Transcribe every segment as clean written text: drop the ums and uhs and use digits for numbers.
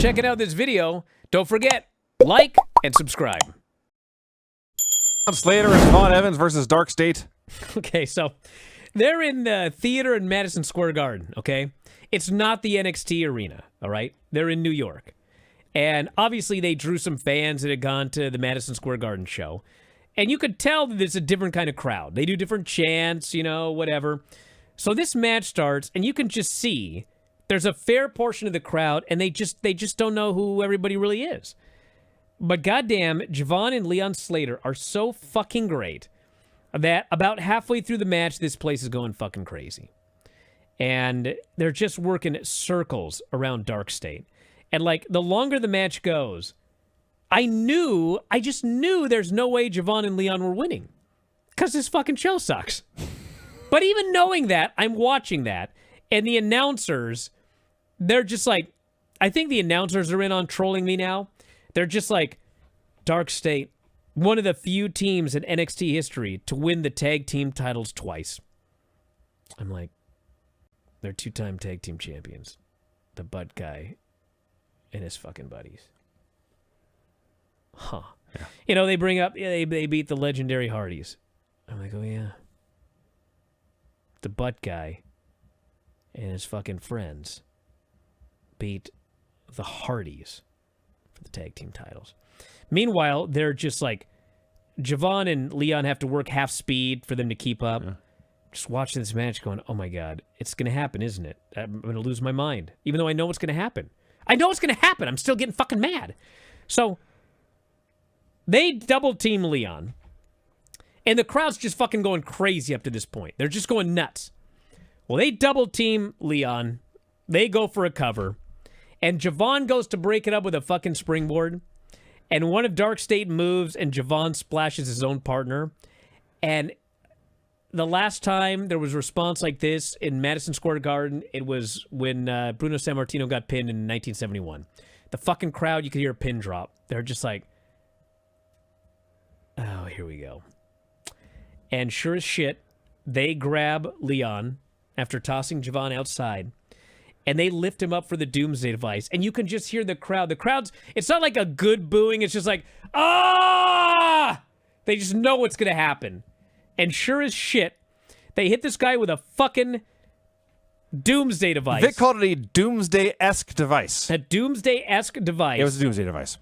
checking out this video. Don't forget, like and subscribe. Slater and Vaughn Evans versus Dark State. Okay, so they're in the theater in Madison Square Garden, okay? It's not the NXT arena, all right? They're in New York. And obviously they drew some fans that had gone to the Madison Square Garden show. And you could tell that it's a different kind of crowd. They do different chants, you know, whatever. So this match starts, and you can just see there's a fair portion of the crowd, and they just don't know who everybody really is. But goddamn, Javon and Leon Slater are so fucking great that about halfway through the match, this place is going fucking crazy. And they're just working circles around Dark State. And, like, the longer the match goes, I just knew there's no way Javon and Leon were winning. Because this fucking show sucks. But even knowing that, I'm watching that, and the announcers, they're just like, I think the announcers are in on trolling me now. They're just like, Dark State, one of the few teams in NXT history to win the tag team titles twice. I'm like, they're two-time tag team champions. The Butt Guy and his fucking buddies. Huh. Yeah. You know, they bring up, they beat the legendary Hardys. I'm like, oh yeah. The Butt Guy and his fucking friends beat the Hardys for the tag team titles. Meanwhile, they're just like, Javon and Leon have to work half speed for them to keep up. Yeah. Just watching this match going, oh my God, it's going to happen, isn't it? I'm going to lose my mind. Even though I know what's going to happen. I know it's going to happen. I'm still getting fucking mad. So, they double team Leon. And the crowd's just fucking going crazy up to this point. They're just going nuts. Well, they double team Leon. They go for a cover. And Javon goes to break it up with a fucking springboard. And one of Dark State moves, and Javon splashes his own partner. And the last time there was a response like this in Madison Square Garden, it was when Bruno Sammartino got pinned in 1971. The fucking crowd, you could hear a pin drop. They're just like, oh, here we go. And sure as shit, they grab Leon after tossing Javon outside, and they lift him up for the Doomsday Device. And you can just hear the crowd. The crowd's, it's not like a good booing. It's just like, ah! They just know what's going to happen. And sure as shit, they hit this guy with a fucking Doomsday Device. Vic called it a Doomsday-esque device. A Doomsday-esque device. It was a Doomsday Device.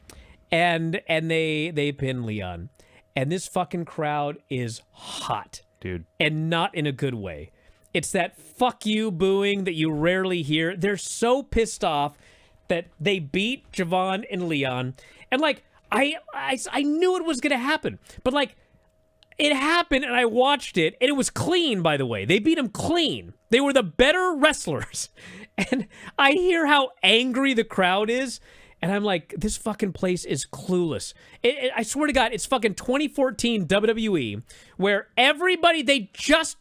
And they pin Leon. And this fucking crowd is hot. Dude. And not in a good way. It's that fuck you booing that you rarely hear. They're so pissed off that they beat Javon and Leon. And, like, I knew it was going to happen. But, like, it happened, and I watched it, and it was clean, by the way. They beat him clean. They were the better wrestlers. And I hear how angry the crowd is. And I'm like, this fucking place is clueless. I swear to God, it's fucking 2014 WWE, where everybody, they just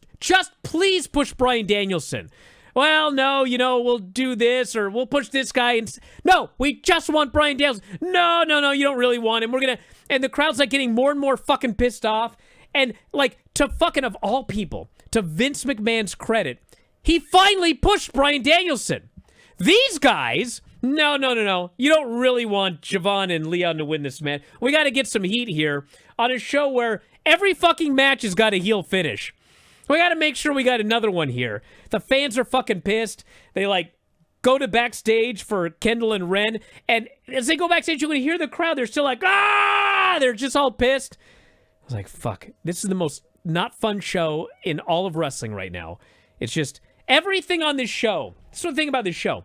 please push Bryan Danielson. Well, no, you know, we'll do this, or we'll push this guy. No, we just want Bryan Danielson. No, you don't really want him. And the crowd's like getting more and more fucking pissed off. And like, to fucking, of all people, to Vince McMahon's credit, he finally pushed Bryan Danielson. These guys, no. You don't really want Javon and Leon to win this match. We got to get some heat here on a show where every fucking match has got a heel finish. We got to make sure we got another one here. The fans are fucking pissed. They, like, go to backstage for Kendall and Ren. And as they go backstage, you can hear the crowd. They're still like, ah! They're just all pissed. I was like, fuck. This is the most not fun show in all of wrestling right now. It's just everything on this show. That's the thing about this show.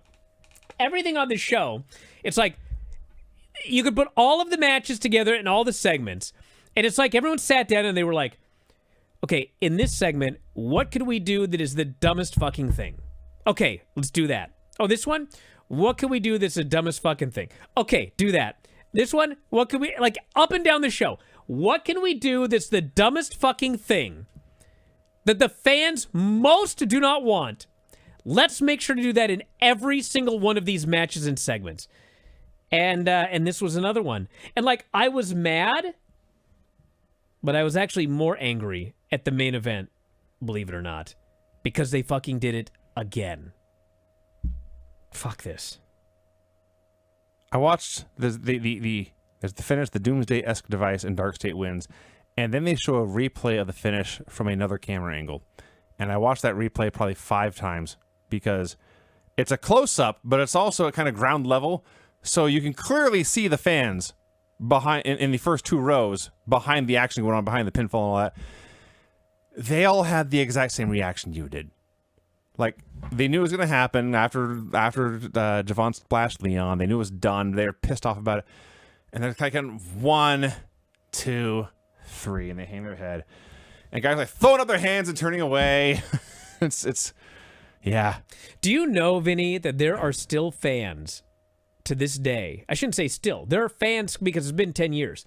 Everything on this show, it's like you could put all of the matches together and all the segments. And it's like everyone sat down and they were like, okay, in this segment, what could we do that is the dumbest fucking thing? Okay, let's do that. Oh, this one? What can we do that's the dumbest fucking thing? Okay, do that. This one? What can we, like, up and down the show, what can we do that's the dumbest fucking thing that the fans most do not want? Let's make sure to do that in every single one of these matches and segments. And this was another one. And, like, I was mad, but I was actually more angry at the main event, believe it or not, because they fucking did it again. Fuck this. I watched there's the finish, the Doomsday-esque device, and Dark State wins, and then they show a replay of the finish from another camera angle, and I watched that replay probably 5 times because it's a close-up, but it's also at kind of ground level, so you can clearly see the fans behind in the first 2 rows behind the action going on, behind the pinfall and all that. They all had the exact same reaction you did. Like, they knew it was going to happen after Javon splashed Leon. They knew it was done. They were pissed off about it. And they're like, 1, 2, 3, and they hang their head. And guys are like throwing up their hands and turning away. it's yeah. Do you know, Vinny, that there are still fans to this day? I shouldn't say still. There are fans because it's been 10 years.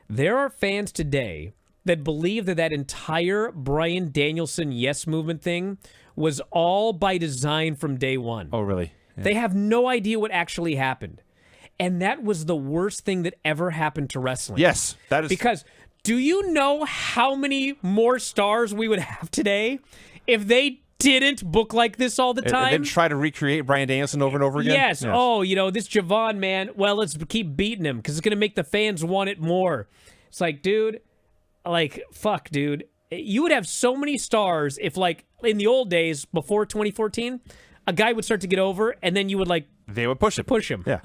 There are fans today that believe that entire Bryan Danielson Yes Movement thing was all by design from day one. Oh, really? Yeah. They have no idea what actually happened. And that was the worst thing that ever happened to wrestling. Yes, that is. Because do you know how many more stars we would have today if they didn't book like this all the time? And then try to recreate Bryan Danielson over and over again? Yes. Oh, this Javon, man, well, let's keep beating him because it's going to make the fans want it more. It's like, dude, fuck, dude. You would have so many stars if, like, in the old days, before 2014, a guy would start to get over, and then you would, like... They would push him. Yeah.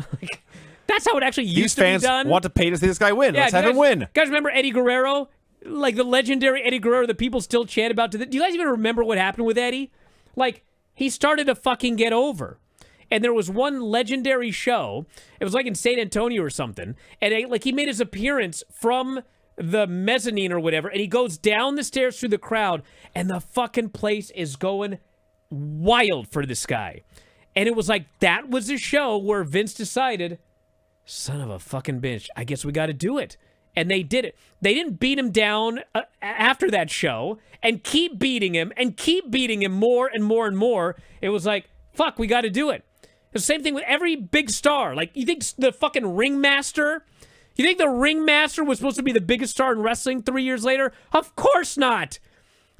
That's how it actually used to be done. These fans want to pay to see this guy win. Let's have him win. Guys, remember Eddie Guerrero? Like, the legendary Eddie Guerrero that people still chant about. Do you guys even remember what happened with Eddie? Like, he started to fucking get over. And there was one legendary show. It was, like, in San Antonio or something. And, he made his appearance from the mezzanine or whatever, and he goes down the stairs through the crowd, and the fucking place is going wild for this guy. And it was like, that was a show where Vince decided, son of a fucking bitch, I guess we got to do it. And they did it. They didn't beat him down after that show and keep beating him more and more and more. It was like, fuck, we got to do it. The same thing with every big star. Like, you think the fucking ringmaster... You think the ringmaster was supposed to be the biggest star in wrestling 3 years later? Of course not.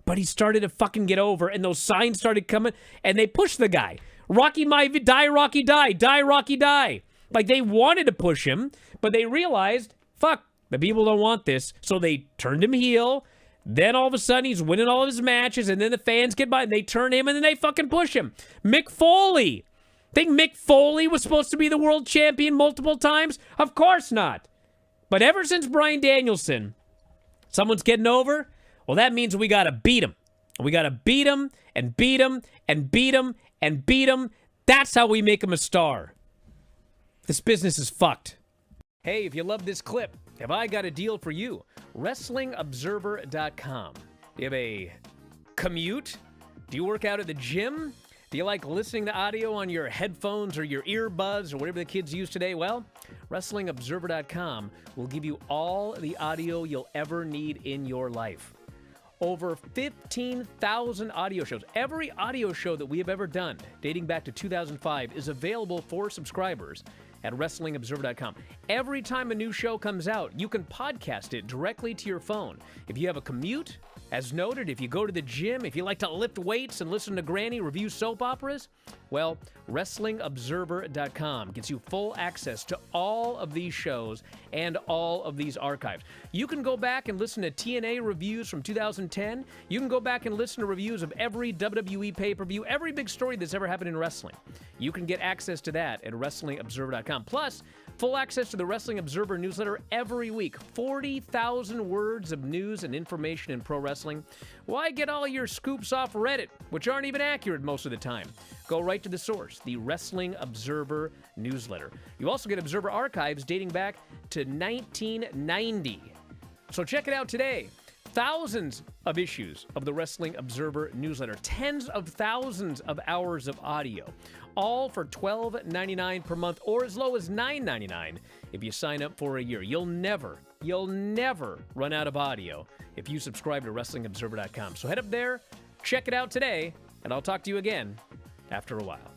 But he started to fucking get over, and those signs started coming, and they pushed the guy. Rocky might die, Rocky die. Die, Rocky die. Like, they wanted to push him, but they realized, fuck, the people don't want this. So they turned him heel. Then all of a sudden, he's winning all of his matches, and then the fans get by, and they turn him, and then they fucking push him. Mick Foley. Think Mick Foley was supposed to be the world champion multiple times? Of course not. But ever since Bryan Danielson, someone's getting over, well, that means we got to beat him. We got to beat him and beat him and beat him and beat him. That's how we make him a star. This business is fucked. Hey, if you love this clip, have I got a deal for you? WrestlingObserver.com. Do you have a commute? Do you work out at the gym? Do you like listening to audio on your headphones or your earbuds or whatever the kids use today? Well, WrestlingObserver.com will give you all the audio you'll ever need in your life. Over 15,000 audio shows. Every audio show that we have ever done, dating back to 2005, is available for subscribers at WrestlingObserver.com. Every time a new show comes out, you can podcast it directly to your phone. If you have a commute, as noted, if you go to the gym, if you like to lift weights and listen to Granny review soap operas, well, WrestlingObserver.com gets you full access to all of these shows and all of these archives. You can go back and listen to TNA reviews from 2010. You can go back and listen to reviews of every WWE pay-per-view, every big story that's ever happened in wrestling. You can get access to that at WrestlingObserver.com. Plus, full access to the Wrestling Observer newsletter every week. 40,000 words of news and information in pro wrestling. Why get all your scoops off Reddit, which aren't even accurate most of the time? Go right to the source, the Wrestling Observer newsletter. You also get Observer archives dating back to 1990. So check it out today. Thousands of issues of the Wrestling Observer newsletter. Tens of thousands of hours of audio. All for $12.99 per month or as low as $9.99 if you sign up for a year. You'll never run out of audio if you subscribe to WrestlingObserver.com. So head up there, check it out today, and I'll talk to you again after a while.